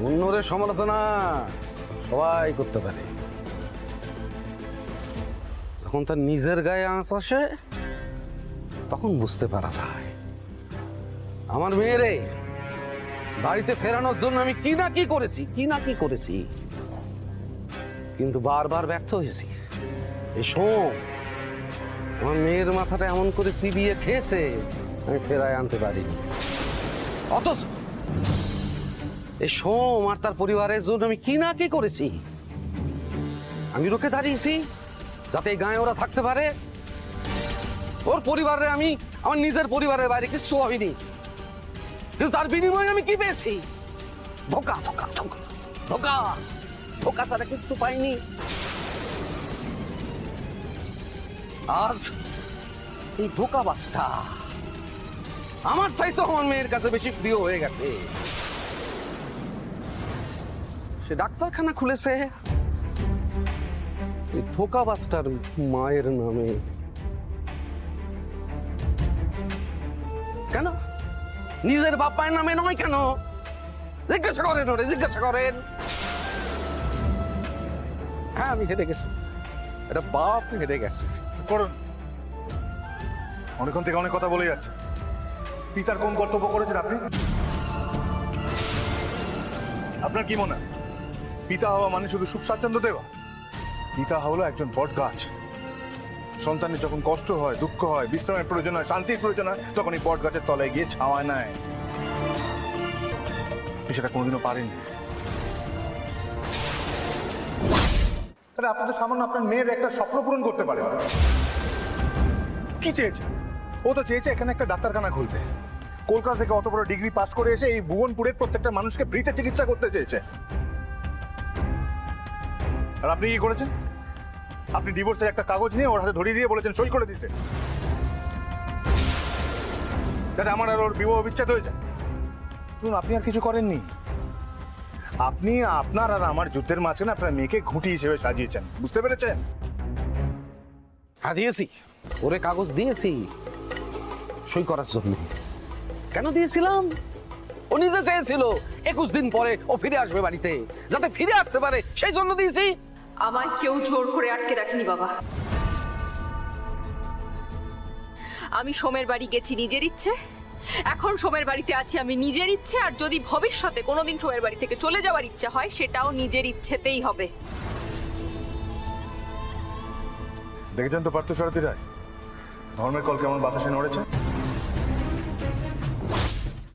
অন্যরে সমালোচনা সবাই করতে পারে, যখন তার নিজের গায়ে আঁচ আসে তখন বুঝতে পারা যায়। আমার মেয়েরে বাড়িতে ফেরানোর জন্য আমি কি না কি করেছি, কিন্তু বারবার ব্যর্থ হয়েছি। এই সোম আমার মেয়ের মাথাটা এমন করে চিবিয়ে খেয়েছে, আমি ফেরায় আনতে পারিনি। অথচ এই সোম আর তার পরিবারের জন্য আমি কি না কি করেছি। আমি রুখে দাঁড়িয়েছি যাতে এই গায়ে ওরা থাকতে পারে। ওর পরিবারে আমি আমার নিজের পরিবারের বাইরে কিছু ভাবিনি, কিন্তু তার বিনিময়ে আমি কি পেয়েছি? ধোকা ধোকা ধোকা ধোকা ধোকা ছাড়া কিছু পাইনি। আজ এই ধোকাবাজটা আমার চাইতে আমার মেয়ের কাছে বেশি প্রিয় হয়ে গেছে। সে ডাক্তারখানা খুলেছে এই ধোকাবাজটার মায়ের নামে। কেন নিজের বাপ মায়ের নামে নয়? কেন জিজ্ঞাসা করেন, ওরে জিজ্ঞাসা করেন। হ্যাঁ, আমি হেরে গেছি, এটা বাপ হেরে গেছে। করুন, অনেকক্ষণ থেকে অনেক কথা বলে যাচ্ছে। পিতার কোন কর্তব্য করেছেন আপনি? আপনার কি মনে হয় পিতা হওয়া মানে শুধু সুখ স্বাচ্ছন্দ্য দেওয়া? পিতা হলো একজন বট গাছ। সন্তানের যখন কষ্ট হয়, দুঃখ হয়, বিশ্রামের প্রয়োজন হয়, শান্তির প্রয়োজন হয়, তখন এই বট গাছের তলায় গিয়ে ছাওয়ায় নেয়। আপনি সেটা কোনোদিনও পারেননি। তাহলে আপনি তো সামান্য আপনার মেয়ের একটা স্বপ্ন পূরণ করতে পারেন। কি চেয়েছে ও? তো চেয়েছে এখানে একটা ডাক্তারখানা খুলতে। কলকাতা থেকে অত বড় ডিগ্রি পাস করে এসে এই ভুবনপুরের প্রত্যেকটা মানুষকে ফ্রিতে চিকিৎসা করতে চেয়েছে। আর আপনি কি করেছেন? আপনি ডিভোর্সের একটা কাগজ নিয়ে ওর হাতে ধরিয়ে দিয়ে বলেছেন সই করে দিতে, যাতে আমার আর ওর বিবাহ বিচ্ছেদ হয়ে যায়। শুনুন, আপনি আর কিছু করেননি। আপনি আপনার আর আমার যুদ্ধের মাঝখানে আপনার মেয়েকে ঘুঁটি হিসেবে সাজিয়েছেন। বুঝতে পেরেছেন? হ্যাঁ, দিয়েছি, ওরে কাগজ দিয়েছি সই করার জন্য। কেন দিয়েছিলাম? ও নিজে চেয়েছিল 21 দিন পরে ও ফিরে আসবে বাড়িতে, যাতে ফিরে আসতে পারে, সেই জন্য দিয়েছি। আমায় কেউ জোর করে আটকে রাখেনি বাবা। আমি সোমের বাড়ি গেছি নিজের ইচ্ছে, এখন সোমের বাড়িতে আছি আমি নিজের ইচ্ছে। আর যদি ভবিষ্যতে কোনোদিন সোমের বাড়ি থেকে চলে যাওয়ার ইচ্ছা হয়, সেটাও নিজের ইচ্ছেতেই হবে। দেখেছেন তো পার্থসারথী রায়, ধর্মের কল কেমন বাতাসে নড়েছে।